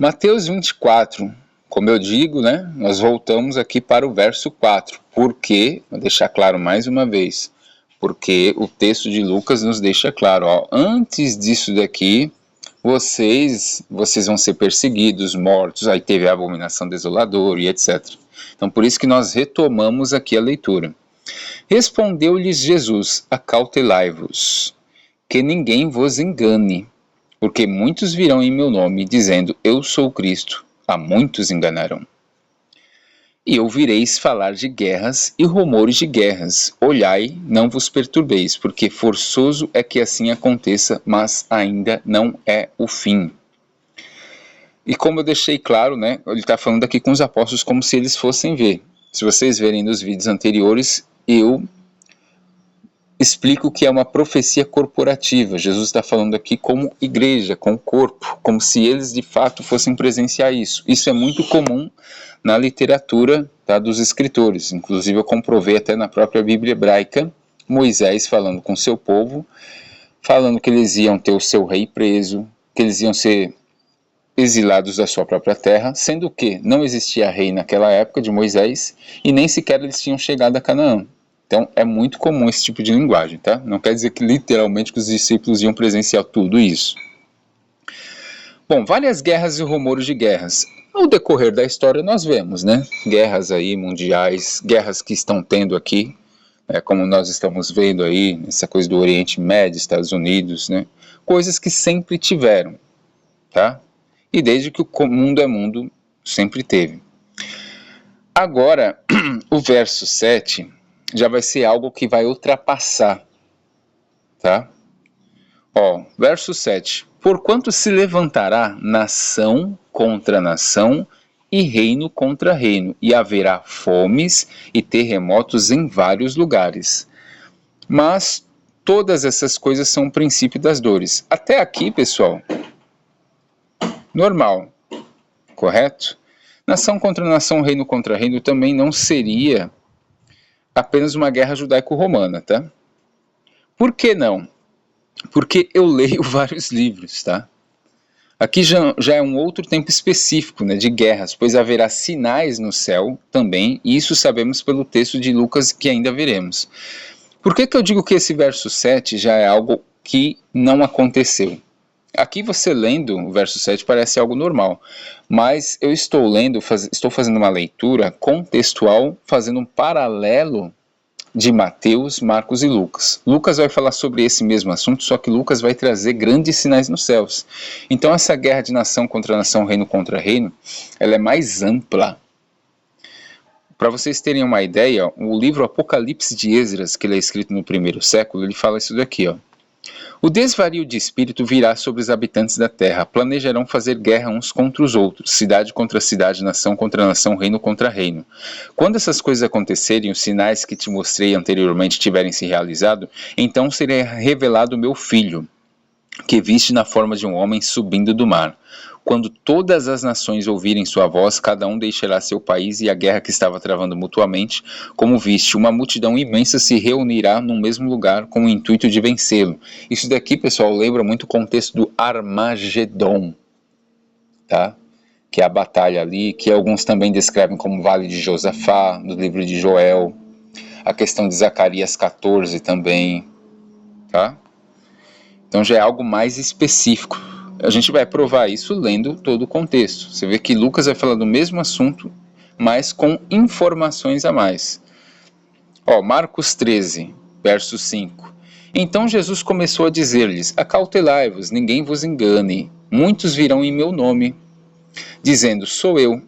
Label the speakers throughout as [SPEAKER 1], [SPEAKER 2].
[SPEAKER 1] Mateus 24, como eu digo, né, nós voltamos aqui para o verso 4. Por quê? Vou deixar claro mais uma vez. Porque o texto de Lucas nos deixa claro, ó, antes disso daqui, vocês vão ser perseguidos, mortos, aí teve a abominação desoladora e etc. Então por isso que nós retomamos aqui a leitura. Respondeu-lhes Jesus, acautelai-vos, que ninguém vos engane, porque muitos virão em meu nome, dizendo, eu sou o Cristo, a muitos enganarão. E ouvireis falar de guerras e rumores de guerras. Olhai, não vos perturbeis, porque forçoso é que assim aconteça, mas ainda não é o fim. E como eu deixei claro, né, ele está falando aqui com os apóstolos como se eles fossem ver. Se vocês verem nos vídeos anteriores, eu explico o que é uma profecia corporativa. Jesus está falando aqui como igreja, com o corpo, como se eles de fato fossem presenciar isso. Isso é muito comum na literatura, tá, dos escritores. Inclusive eu comprovei até na própria Bíblia hebraica, Moisés falando com seu povo, falando que eles iam ter o seu rei preso, que eles iam ser exilados da sua própria terra, sendo que não existia rei naquela época de Moisés e nem sequer eles tinham chegado a Canaã. Então é muito comum esse tipo de linguagem, tá? Não quer dizer que literalmente que os discípulos iam presenciar tudo isso. Bom, várias guerras e rumores de guerras. Ao decorrer da história nós vemos, né? Guerras aí mundiais, guerras que estão tendo aqui, como nós estamos vendo aí, essa coisa do Oriente Médio, Estados Unidos, né? Coisas que sempre tiveram, tá? E desde que o mundo é mundo, sempre teve. Agora, o verso 7 já vai ser algo que vai ultrapassar, tá? Ó, verso 7. Porquanto se levantará nação contra nação e reino contra reino, e haverá fomes e terremotos em vários lugares. Mas todas essas coisas são o princípio das dores. Até aqui, pessoal, normal, correto? Nação contra nação, reino contra reino também não seria apenas uma guerra judaico-romana, tá? Por que não? Porque eu leio vários livros, tá? Aqui já é um outro tempo específico, né, de guerras, pois haverá sinais no céu também, e isso sabemos pelo texto de Lucas que ainda veremos. Por que eu digo que esse verso 7 já é algo que não aconteceu? Aqui você lendo o verso 7 parece algo normal, mas eu estou estou fazendo uma leitura contextual, fazendo um paralelo de Mateus, Marcos e Lucas. Lucas vai falar sobre esse mesmo assunto, só que Lucas vai trazer grandes sinais nos céus. Então essa guerra de nação contra nação, reino contra reino, ela é mais ampla. Para vocês terem uma ideia, o livro Apocalipse de Esdras, que ele é escrito no 1º século, ele fala isso daqui, ó. O desvario de espírito virá sobre os habitantes da terra, planejarão fazer guerra uns contra os outros, cidade contra cidade, nação contra nação, reino contra reino. Quando essas coisas acontecerem, os sinais que te mostrei anteriormente tiverem se realizado, então será revelado o meu filho, que viste na forma de um homem subindo do mar. Quando todas as nações ouvirem sua voz, cada um deixará seu país e a guerra que estava travando mutuamente, como viste, uma multidão imensa se reunirá num mesmo lugar com o intuito de vencê-lo. Isso daqui, pessoal, lembra muito o contexto do Armagedon, tá? Que é a batalha ali, que alguns também descrevem como Vale de Josafá, no livro de Joel, a questão de Zacarias 14 também, tá? Então já é algo mais específico. A gente vai provar isso lendo todo o contexto. Você vê que Lucas vai falar do mesmo assunto, mas com informações a mais. Ó, Marcos 13, verso 5. Então Jesus começou a dizer-lhes, acautelai-vos, ninguém vos engane. Muitos virão em meu nome, dizendo, sou eu,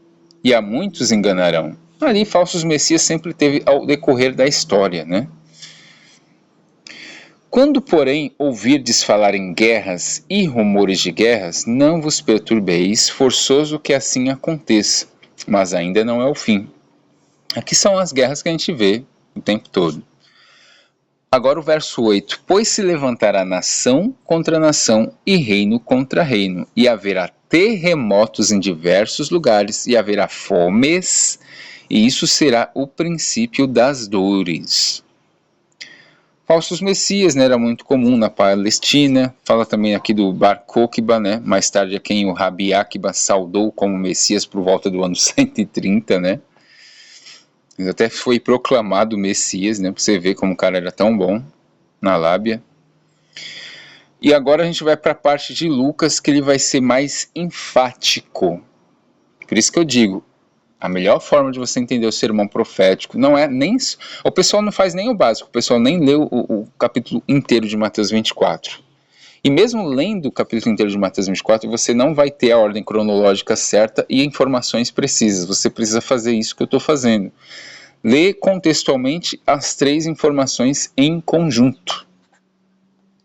[SPEAKER 1] e a muitos enganarão. Ali, falsos messias sempre teve ao decorrer da história, né? Quando, porém, ouvirdes falar em guerras e rumores de guerras, não vos perturbeis, forçoso que assim aconteça, mas ainda não é o fim. Aqui são as guerras que a gente vê o tempo todo. Agora o verso 8. Pois se levantará nação contra nação e reino contra reino, e haverá terremotos em diversos lugares, e haverá fomes, e isso será o princípio das dores. falsos messias, né, era muito comum na Palestina. Fala também aqui do Bar Kokhba, né, mais tarde a quem o Rabi Akiba saudou como messias por volta do ano 130, né. Ele até foi proclamado messias, né, pra você ver como o cara era tão bom na lábia. E agora a gente vai para a parte de Lucas, que ele vai ser mais enfático. Por isso que eu digo, a melhor forma de você entender o sermão profético não é nem... O pessoal não faz nem o básico, o pessoal nem leu o capítulo inteiro de Mateus 24. E mesmo lendo o capítulo inteiro de Mateus 24, você não vai ter a ordem cronológica certa e informações precisas. Você precisa fazer isso que eu estou fazendo. Ler contextualmente as 3 informações em conjunto.